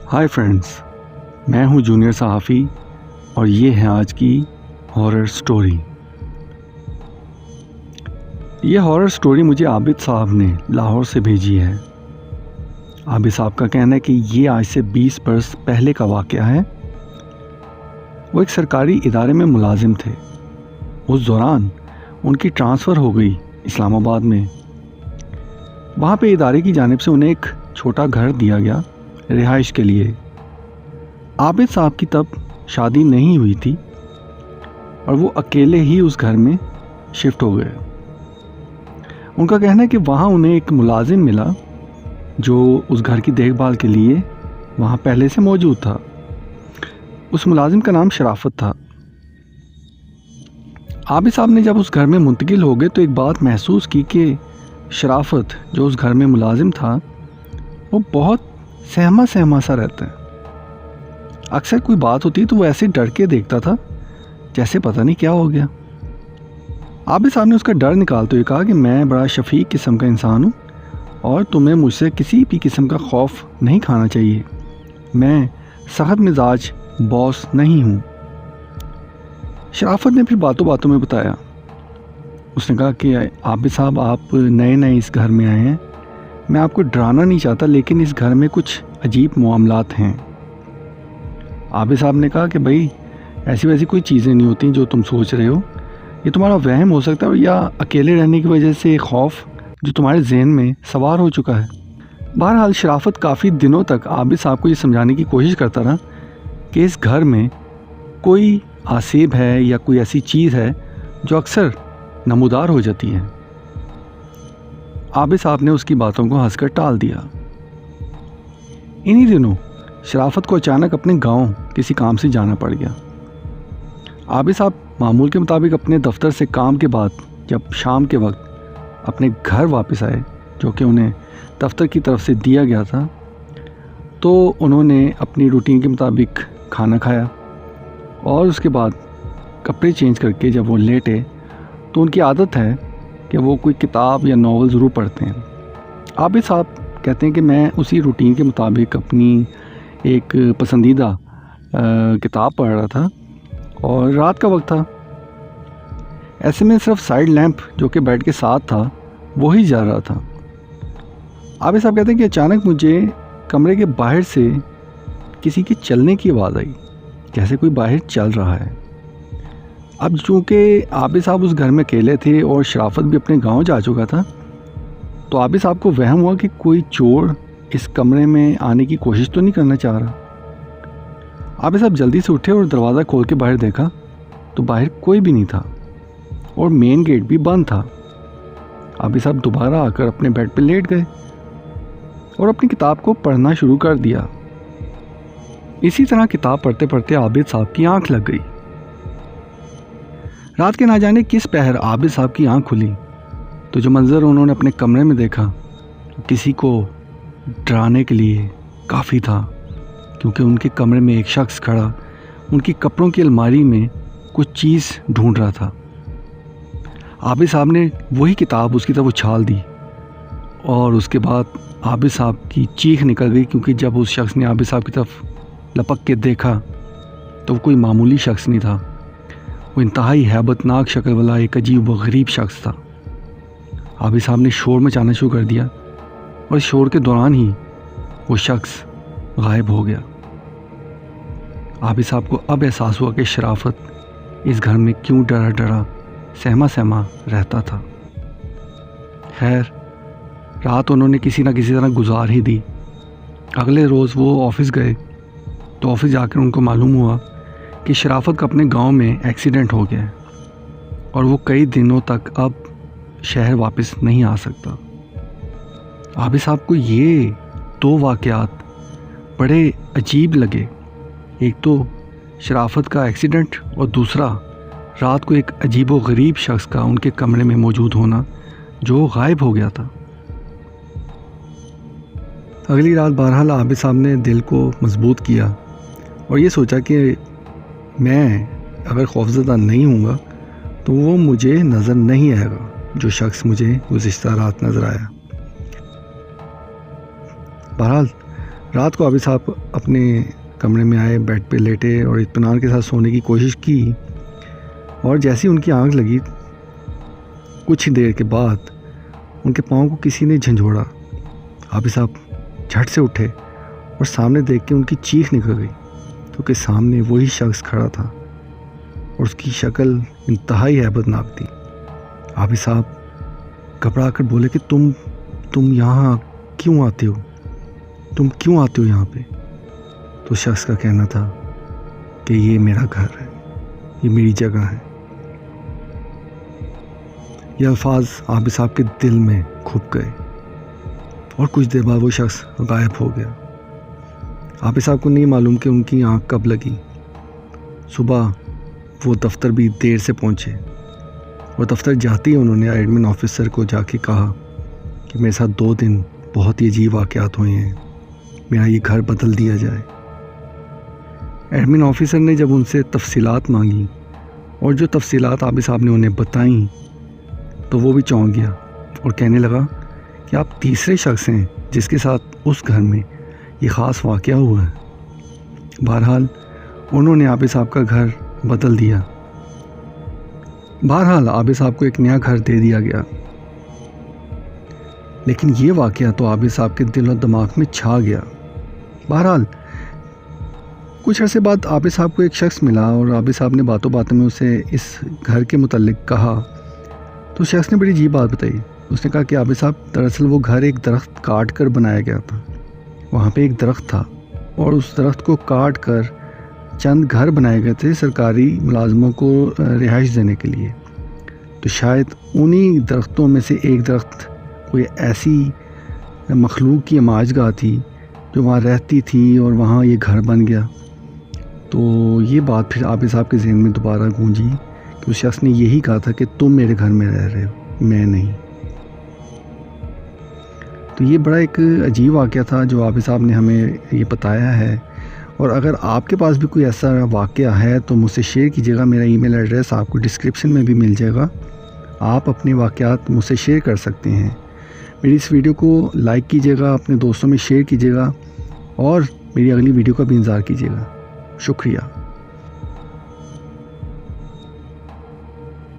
Hi friends, मैं हूं junior सहाफ़ी और ये है आज की हॉरर स्टोरी। ये हॉरर स्टोरी मुझे आबिद साहब ने लाहौर से भेजी है। आबिद साहब का कहना है कि ये आज से 20 बरस पहले का वाक़या है। वो एक सरकारी इदारे में मुलाजिम थे। उस दौरान उनकी ट्रांसफ़र हो गई इस्लामाबाद में। वहाँ पे इदारे की जानिब से उन्हें एक छोटा घर दिया गया रिहाइश के लिए। आबिद साहब की तब शादी नहीं हुई थी और वो अकेले ही उस घर में शिफ्ट हो गए। उनका कहना है कि वहाँ उन्हें एक मुलाजिम मिला जो उस घर की देखभाल के लिए वहाँ पहले से मौजूद था। उस मुलाजिम का नाम शराफत था। आबिद साहब ने जब उस घर में मुंतकिल हो गए तो एक बात महसूस की कि शराफत जो उस घर में मुलाजिम था वो बहुत सहमा सहमा सा रहता है। अक्सर कोई बात होती तो वो ऐसे डर के देखता था जैसे पता नहीं क्या हो गया। आबिद साहब ने उसका डर निकालते हुए कहा कि मैं बड़ा शफीक किस्म का इंसान हूँ और तुम्हें मुझसे किसी भी किस्म का खौफ नहीं खाना चाहिए। मैं सख्त मिजाज बॉस नहीं हूँ। शराफत ने फिर बातों बातों में बताया। उसने कहा कि आबिद साहब, आप नए नए इस घर में आए हैं। मैं आपको डराना नहीं चाहता, लेकिन इस घर में कुछ अजीब मामलात हैं। आबिद साहब ने कहा कि भाई, ऐसी वैसी कोई चीज़ें नहीं होती जो तुम सोच रहे हो। ये तुम्हारा वहम हो सकता है या अकेले रहने की वजह से खौफ जो तुम्हारे जहन में सवार हो चुका है। बहरहाल शराफत काफ़ी दिनों तक आबिद साहब को ये समझाने की कोशिश करता रहा कि इस घर में कोई आसेब है या कोई ऐसी चीज़ है जो अक्सर नमूदार हो जाती है। आबिद साहब ने उसकी बातों को हंसकर टाल दिया। इन्हीं दिनों शराफत को अचानक अपने गांव किसी काम से जाना पड़ गया। आबिद साहब मामूल के मुताबिक अपने दफ्तर से काम के बाद जब शाम के वक्त अपने घर वापस आए, जो कि उन्हें दफ्तर की तरफ से दिया गया था, तो उन्होंने अपनी रूटीन के मुताबिक खाना खाया और उसके बाद कपड़े चेंज करके जब वो लेटे तो उनकी आदत है कि वो कोई किताब या नावल ज़रूर पढ़ते हैं। आबिद साहब कहते हैं कि मैं उसी रूटीन के मुताबिक अपनी एक पसंदीदा किताब पढ़ रहा था और रात का वक्त था। ऐसे में सिर्फ साइड लैंप जो कि बेड के साथ था वो ही जल रहा था। आबिद साहब कहते हैं कि अचानक मुझे कमरे के बाहर से किसी के चलने की आवाज़ आई, जैसे कोई बाहर चल रहा है। अब चूँकि आबिद साहब उस घर में अकेले थे और शराफत भी अपने गांव जा चुका था, तो आबिद साहब को वहम हुआ कि कोई चोर इस कमरे में आने की कोशिश तो नहीं करना चाह रहा। आबिद साहब जल्दी से उठे और दरवाज़ा खोल के बाहर देखा तो बाहर कोई भी नहीं था और मेन गेट भी बंद था। आबिद साहब दोबारा आकर अपने बेड पर लेट गए और अपनी किताब को पढ़ना शुरू कर दिया। इसी तरह किताब पढ़ते पढ़ते आबिद साहब की आंख लग गई। रात के ना जाने किस पहर आबिद साहब की आंख खुली तो जो मंजर उन्होंने अपने कमरे में देखा किसी को डराने के लिए काफ़ी था, क्योंकि उनके कमरे में एक शख्स खड़ा उनकी कपड़ों की अलमारी में कुछ चीज़ ढूंढ रहा था। आबिद साहब ने वही किताब उसकी तरफ उछाल दी और उसके बाद आबिद साहब की चीख निकल गई, क्योंकि जब उस शख्स ने आबिद साहब की तरफ लपक के देखा तो वो कोई मामूली शख्स नहीं था। वो इंतहाई हैबतनाक शक्ल वाला एक अजीब व गरीब शख्स था। आबिद साहब ने शोर मचाना शुरू कर दिया और शोर के दौरान ही वो शख्स गायब हो गया। आबिद साहब को अब एहसास हुआ कि शराफत इस घर में क्यों डरा डरा सहमा सहमा रहता था। खैर, रात उन्होंने किसी न किसी तरह गुजार ही दी। अगले रोज़ वो ऑफिस गए तो ऑफिस जाकर उनको मालूम हुआ कि शराफत का अपने गांव में एक्सीडेंट हो गया है और वो कई दिनों तक अब शहर वापस नहीं आ सकता। आबिद साहब को ये दो वाक़यात बड़े अजीब लगे। एक तो शराफत का एक्सीडेंट और दूसरा रात को एक अजीब व गरीब शख्स का उनके कमरे में मौजूद होना जो गायब हो गया था। अगली रात बहरहाल आबिद साहब ने दिल को मजबूत किया और ये सोचा कि मैं अगर खौफज़दा नहीं हूँगा तो वो मुझे नज़र नहीं आएगा जो शख्स मुझे गुज़िश्ता रात नज़र आया। बहरहाल रात को आबिद साहब अपने कमरे में आए, बेड पे लेटे और इत्मीनान के साथ सोने की कोशिश की, और जैसे ही उनकी आंख लगी कुछ ही देर के बाद उनके पाँव को किसी ने झंझोड़ा। आबिद साहब झट से उठे और सामने देख के उनकी चीख निकल गई, क्योंकि सामने वही शख्स खड़ा था और उसकी शक्ल इंतहाई हैबतनाक थी। आबिद साहब घबरा कर बोले कि तुम यहाँ क्यों आते हो, तुम क्यों आते हो यहाँ पे? तो शख्स का कहना था कि ये मेरा घर है, ये मेरी जगह है। ये अल्फाज आबिद साहब के दिल में घुप गए और कुछ देर बाद वो शख्स गायब हो गया। आबिद साहब को नहीं मालूम कि उनकी आँख कब लगी। सुबह वो दफ्तर भी देर से पहुँचे और दफ्तर जाते ही उन्होंने एडमिन ऑफिसर को जाके कहा कि मेरे साथ 2 दिन बहुत ही अजीब वाक़यात हुए हैं, मेरा ये घर बदल दिया जाए। एडमिन ऑफिसर ने जब उनसे तफसीलात मांगी और जो तफसीलात आबिद साहब ने उन्हें बताई तो वो भी चौंक गया और कहने लगा कि आप तीसरे शख्स हैं जिसके साथ उस घर में ये ख़ास वाक़या हुआ है। बहरहाल उन्होंने आबिद साहब का घर बदल दिया। बहरहाल आबिद साहब को एक नया घर दे दिया गया। लेकिन ये वाक़या तो आबिद साहब के दिल और दिमाग में छा गया। बहरहाल कुछ अरसे बाद आबिद साहब को एक शख्स मिला और आबिद साहब ने बातों बातों में उसे इस घर के मुतल्लिक कहा। तो शख्स ने बड़ी अजीब बात बताई। उसने कहा कि आबिद साहब दरअसल वो घर एक दरख्त काट कर बनाया गया था। वहाँ पे एक दरख्त था और उस दरख्त को काट कर चंद घर बनाए गए थे सरकारी मुलाजमों को रिहाइश देने के लिए। तो शायद उन्हीं दरख्तों में से एक दरख्त कोई ऐसी मखलूक की अमाजगाह थी जो वहाँ रहती थी और वहाँ ये घर बन गया। तो ये बात फिर आबिद साहब के जहन में दोबारा गूंजी कि उस शख्स ने यही कहा था कि तुम मेरे घर में रह रहे हो, मैं नहीं। तो ये बड़ा एक अजीब वाक़या था जो आबिद साहब ने हमें ये बताया है। और अगर आपके पास भी कोई ऐसा वाक़या है तो मुझसे शेयर कीजिएगा। मेरा ईमेल एड्रेस आपको डिस्क्रिप्शन में भी मिल जाएगा। आप अपने वाक़यात मुझसे शेयर कर सकते हैं। मेरी इस वीडियो को लाइक कीजिएगा, अपने दोस्तों में शेयर कीजिएगा और मेरी अगली वीडियो का भी इंतज़ार कीजिएगा। शुक्रिया।